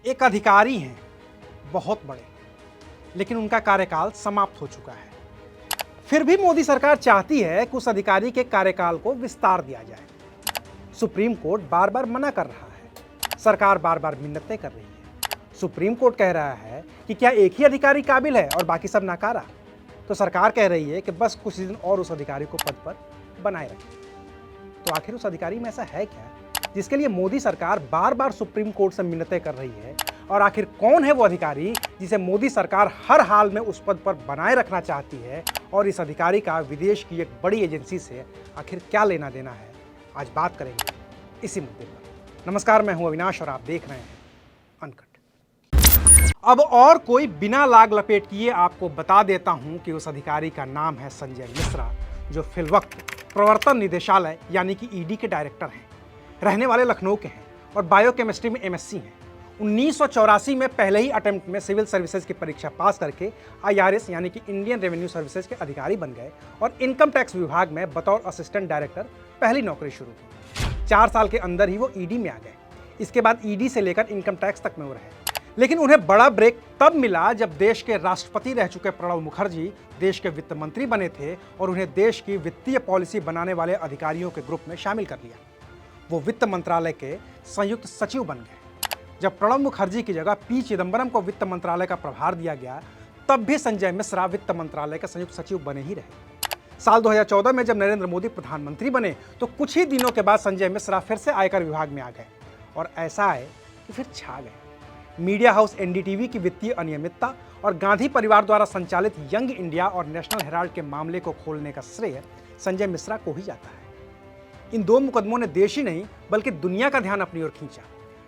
एक अधिकारी हैं बहुत बड़े, लेकिन उनका कार्यकाल समाप्त हो चुका है। फिर भी मोदी सरकार चाहती है कि उस अधिकारी के कार्यकाल को विस्तार दिया जाए। सुप्रीम कोर्ट बार बार मना कर रहा है, सरकार बार बार मिन्नतें कर रही है। सुप्रीम कोर्ट कह रहा है कि क्या एक ही अधिकारी काबिल है और बाकी सब नाकारा, तो सरकार कह रही है कि बस कुछ दिन और उस अधिकारी को पद पर बनाए रखें। तो आखिर उस अधिकारी में ऐसा है क्या जिसके लिए मोदी सरकार बार बार सुप्रीम कोर्ट से मिन्नतें कर रही है? और आखिर कौन है वो अधिकारी जिसे मोदी सरकार हर हाल में उस पद पर बनाए रखना चाहती है? और इस अधिकारी का विदेश की एक बड़ी एजेंसी से आखिर क्या लेना देना है? आज बात करेंगे इसी मुद्दे पर। नमस्कार, मैं हूं अविनाश और आप देख रहे हैं अनकट। अब और कोई बिना लाग लपेट किए आपको बता देता हूं कि उस अधिकारी का नाम है संजय मिश्रा, जो फिलवक्त प्रवर्तन निदेशालय यानी कि ईडी के डायरेक्टर हैं। रहने वाले लखनऊ के हैं और बायोकेमिस्ट्री में एमएससी हैं। 1984 में पहले ही अटेम्प्ट में सिविल सर्विसेज की परीक्षा पास करके आईआरएस यानी कि इंडियन रेवेन्यू सर्विसेज के अधिकारी बन गए और इनकम टैक्स विभाग में बतौर असिस्टेंट डायरेक्टर पहली नौकरी शुरू की। 4 साल के अंदर ही वो ईडी में आ गए। इसके बाद ईडी से लेकर इनकम टैक्स तक में वो रहे। लेकिन उन्हें बड़ा ब्रेक तब मिला जब देश के राष्ट्रपति रह चुके प्रणब मुखर्जी देश के वित्त मंत्री बने थे और उन्हें देश की वित्तीय पॉलिसी बनाने वाले अधिकारियों के ग्रुप में शामिल कर लिया। वो वित्त मंत्रालय के संयुक्त सचिव बन गए। जब प्रणब मुखर्जी की जगह पी चिदंबरम को वित्त मंत्रालय का प्रभार दिया गया, तब भी संजय मिश्रा वित्त मंत्रालय के संयुक्त सचिव बने ही रहे। साल 2014 में जब नरेंद्र मोदी प्रधानमंत्री बने तो कुछ ही दिनों के बाद संजय मिश्रा फिर से आयकर विभाग में आ गए और ऐसा आए कि फिर छा गए। मीडिया हाउस एनडीटीवी की वित्तीय अनियमितता और गांधी परिवार द्वारा संचालित यंग इंडिया और नेशनल हेराल्ड के मामले को खोलने का श्रेय संजय मिश्रा को ही जाता है। इन 2 मुकदमों ने देश ही नहीं बल्कि दुनिया का ध्यान अपनी ओर खींचा।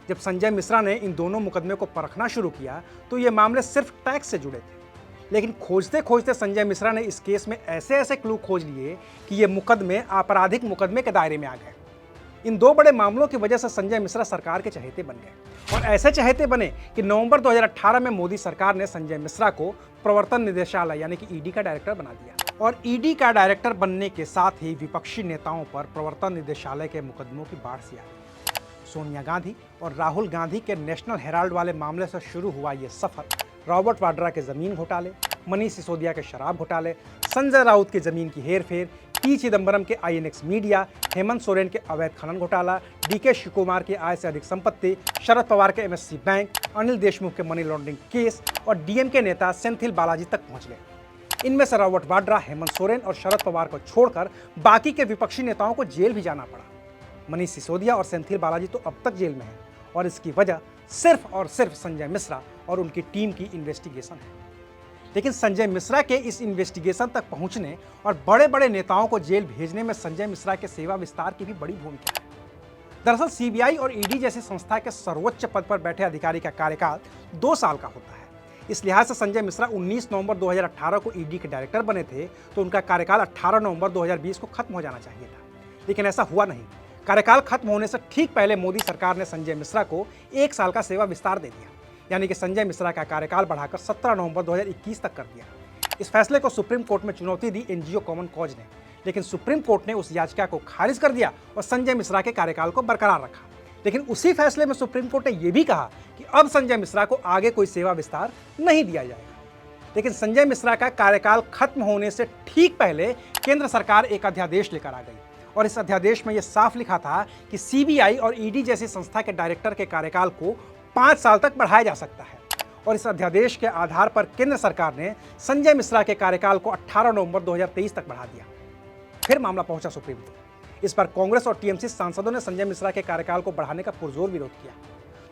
जब संजय मिश्रा ने इन दोनों मुकदमे को परखना शुरू किया तो ये मामले सिर्फ टैक्स से जुड़े थे। लेकिन खोजते खोजते संजय मिश्रा ने इस केस में ऐसे ऐसे क्लू खोज लिए कि ये मुकदमे आपराधिक मुकदमे के दायरे में आ गए। इन 2 बड़े मामलों की वजह से संजय मिश्रा सरकार के चहेते बन गए और ऐसे चहेते बने कि नवंबर 2018 में मोदी सरकार ने संजय मिश्रा को प्रवर्तन निदेशालय यानी कि ईडी का डायरेक्टर बना दिया। और ईडी का डायरेक्टर बनने के साथ ही विपक्षी नेताओं पर प्रवर्तन निदेशालय के मुकदमों की बाढ़ सी आ गई। सोनिया गांधी और राहुल गांधी के नेशनल हेराल्ड वाले मामले से शुरू हुआ ये सफर रॉबर्ट वाड्रा के जमीन घोटाले, मनीष सिसोदिया के शराब घोटाले, संजय राउत की जमीन की हेरफेर, पी चिदंबरम के आईएनएक्स मीडिया, हेमंत सोरेन के अवैध खनन घोटाला, डीके शिवकुमार की आय से अधिक संपत्ति, शरद पवार के एमएससी बैंक, अनिल देशमुख के मनी लॉन्ड्रिंग केस और डीएमके नेता सेंथिल बालाजी तक पहुंच गए। इनमें से रॉबर्ट वाड्रा, हेमंत सोरेन और शरद पवार को छोड़कर बाकी के विपक्षी नेताओं को जेल भी जाना पड़ा। मनीष सिसोदिया और सेंथिल बालाजी तो अब तक जेल में हैं और इसकी वजह सिर्फ और सिर्फ संजय मिश्रा और उनकी टीम की इन्वेस्टिगेशन है। लेकिन संजय मिश्रा के इस इन्वेस्टिगेशन तक पहुंचने और बड़े बड़े नेताओं को जेल भेजने में संजय मिश्रा के सेवा विस्तार की भी बड़ी भूमिका है। दरअसल सीबीआई और ईडी जैसी संस्था के सर्वोच्च पद पर बैठे अधिकारी का कार्यकाल 2 साल का होता है। इस लिहाज से संजय मिश्रा 19 नवंबर 2018 को ईडी के डायरेक्टर बने थे तो उनका कार्यकाल 18 नवंबर 2020 को खत्म हो जाना चाहिए था, लेकिन ऐसा हुआ नहीं। कार्यकाल खत्म होने से ठीक पहले मोदी सरकार ने संजय मिश्रा को 1 साल का सेवा विस्तार दे दिया, यानी कि संजय मिश्रा का कार्यकाल बढ़ाकर 17 नवंबर 2021 तक कर दिया। इस फैसले को सुप्रीम कोर्ट में चुनौती दी एनजीओ कॉमन कॉज ने, लेकिन सुप्रीम कोर्ट ने उस याचिका को खारिज कर दिया और संजय मिश्रा के कार्यकाल को बरकरार रखा। लेकिन उसी फैसले में सुप्रीम कोर्ट ने यह भी कहा कि अब संजय मिश्रा को आगे कोई सेवा विस्तार नहीं दिया जाएगा। लेकिन संजय मिश्रा का कार्यकाल खत्म होने से ठीक पहले केंद्र सरकार एक अध्यादेश लेकर आ गई और इस अध्यादेश में यह साफ लिखा था कि सीबीआई और ईडी जैसी संस्था के डायरेक्टर के कार्यकाल को 5 साल तक बढ़ाया जा सकता है। और इस अध्यादेश के आधार पर केंद्र सरकार ने संजय मिश्रा के कार्यकाल को 18 नवंबर 2023 तक बढ़ा दिया। फिर मामला पहुंचा सुप्रीम कोर्ट। इस पर कांग्रेस और टीएमसी सांसदों ने संजय मिश्रा के कार्यकाल को बढ़ाने का पुरजोर विरोध किया।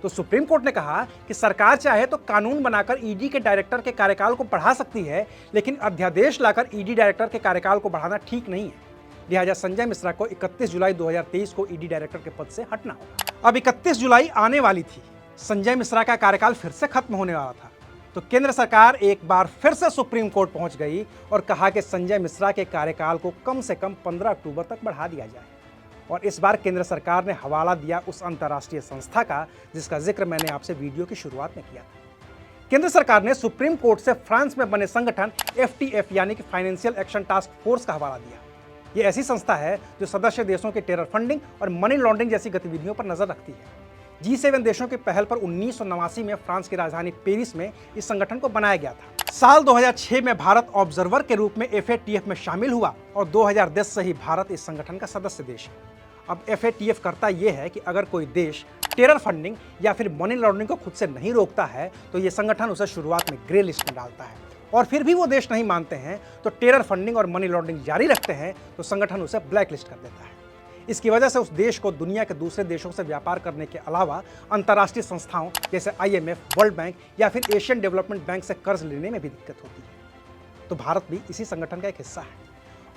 तो सुप्रीम कोर्ट ने कहा कि सरकार चाहे तो कानून बनाकर ईडी के डायरेक्टर के कार्यकाल को बढ़ा सकती है, लेकिन अध्यादेश लाकर ईडी डायरेक्टर के कार्यकाल को बढ़ाना ठीक नहीं है। लिहाजा संजय मिश्रा को 31 जुलाई 2023 को ईडी डायरेक्टर के पद से हटना होगा। अब 31 जुलाई आने वाली थी, संजय मिश्रा का कार्यकाल फिर से खत्म होने वाला था, तो केंद्र सरकार एक बार फिर से सुप्रीम कोर्ट पहुंच गई और कहा कि संजय मिश्रा के कार्यकाल को कम से कम 15 अक्टूबर तक बढ़ा दिया जाए। और इस बार केंद्र सरकार ने हवाला दिया उस अंतर्राष्ट्रीय संस्था का जिसका जिक्र मैंने आपसे वीडियो की शुरुआत में किया था। केंद्र सरकार ने सुप्रीम कोर्ट से फ्रांस में बने संगठन एफटीएफ यानी कि फाइनेंशियल एक्शन टास्क फोर्स का हवाला दिया। ये ऐसी संस्था है जो सदस्य देशों के टेरर फंडिंग और मनी लॉन्ड्रिंग जैसी गतिविधियों पर नजर रखती है। G7 देशों की पहल पर 1989 में फ्रांस की राजधानी पेरिस में इस संगठन को बनाया गया था। साल 2006 में भारत ऑब्जर्वर के रूप में FATF में शामिल हुआ और 2010 से ही भारत इस संगठन का सदस्य देश है। अब FATF करता यह है कि अगर कोई देश टेरर फंडिंग या फिर मनी लॉन्ड्रिंग को खुद से नहीं रोकता है तो ये संगठन उसे शुरुआत में ग्रे लिस्ट में डालता है, और फिर भी वो देश नहीं मानते हैं तो टेरर फंडिंग और मनी लॉन्ड्रिंग जारी रखते हैं तो संगठन उसे ब्लैक लिस्ट कर देता है। इसकी वजह से उस देश को दुनिया के दूसरे देशों से व्यापार करने के अलावा अंतर्राष्ट्रीय संस्थाओं जैसे IMF, वर्ल्ड बैंक या फिर एशियन डेवलपमेंट बैंक से कर्ज लेने में भी दिक्कत होती है। तो भारत भी इसी संगठन का एक हिस्सा है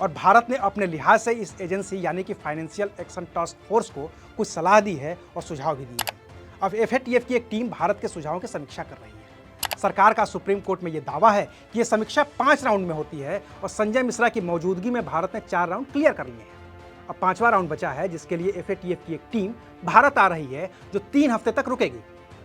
और भारत ने अपने लिहाज से इस एजेंसी यानी कि फाइनेंशियल एक्शन टास्क फोर्स को कुछ सलाह दी है और सुझाव भी दिए हैं। अब FATF की एक टीम भारत के सुझावों की समीक्षा कर रही है। सरकार का सुप्रीम कोर्ट में यह दावा है कि यह समीक्षा 5 राउंड में होती है और संजय मिश्रा की मौजूदगी में भारत ने 4 राउंड क्लियर कर लिए हैं। अब 5वां राउंड बचा है जिसके लिए FATF की एक टीम भारत आ रही है जो 3 हफ्ते तक रुकेगी।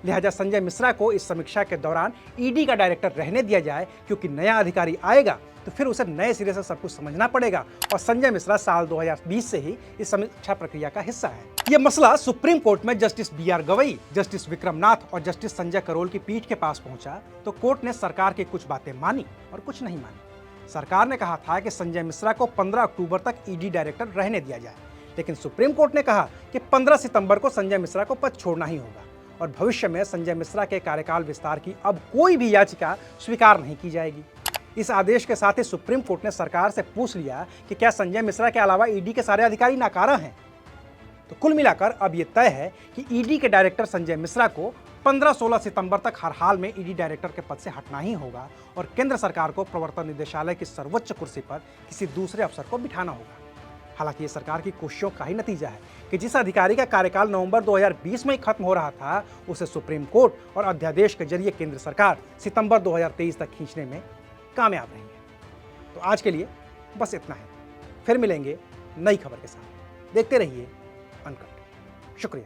लिहाजा संजय मिश्रा को इस समीक्षा के दौरान ED का डायरेक्टर रहने दिया जाए, क्योंकि नया अधिकारी आएगा तो फिर उसे नए सिरे से सब कुछ समझना पड़ेगा और संजय मिश्रा साल 2020 से ही इस समीक्षा प्रक्रिया का हिस्सा है। यह मसला सुप्रीम कोर्ट में justice BR Gavai, justice Vikram Nath और जस्टिस संजय करोल की पीठ के पास पहुंचा तो कोर्ट ने सरकार की कुछ बातें मानी और कुछ नहीं मानी। सरकार ने कहा था कि संजय मिश्रा को 15 अक्टूबर तक ED डायरेक्टर रहने दिया जाए, लेकिन सुप्रीम कोर्ट ने कहा कि 15 सितंबर को संजय मिश्रा को पद छोड़ना ही होगा और भविष्य में संजय मिश्रा के कार्यकाल विस्तार की अब कोई भी याचिका स्वीकार नहीं की जाएगी। इस आदेश के साथ ही सुप्रीम कोर्ट ने सरकार से पूछ लिया कि क्या संजय मिश्रा के अलावा ED के सारे अधिकारी नाकारा हैं। तो कुल मिलाकर अब यह तय है कि ED के डायरेक्टर संजय मिश्रा को 15-16 सितंबर तक हर हाल में ED डायरेक्टर के पद से हटना ही होगा और केंद्र सरकार को प्रवर्तन निदेशालय की सर्वोच्च कुर्सी पर किसी दूसरे अफसर को बिठाना होगा। हालांकि ये सरकार की कोशिशों का ही नतीजा है कि जिस अधिकारी का कार्यकाल नवंबर 2020 में ही खत्म हो रहा था उसे सुप्रीम कोर्ट और अध्यादेश के जरिए केंद्र सरकार सितंबर 2023 तक खींचने में कामयाब रही है। तो आज के लिए बस इतना है, फिर मिलेंगे नई खबर के साथ। देखते रहिए अनकट। शुक्रिया।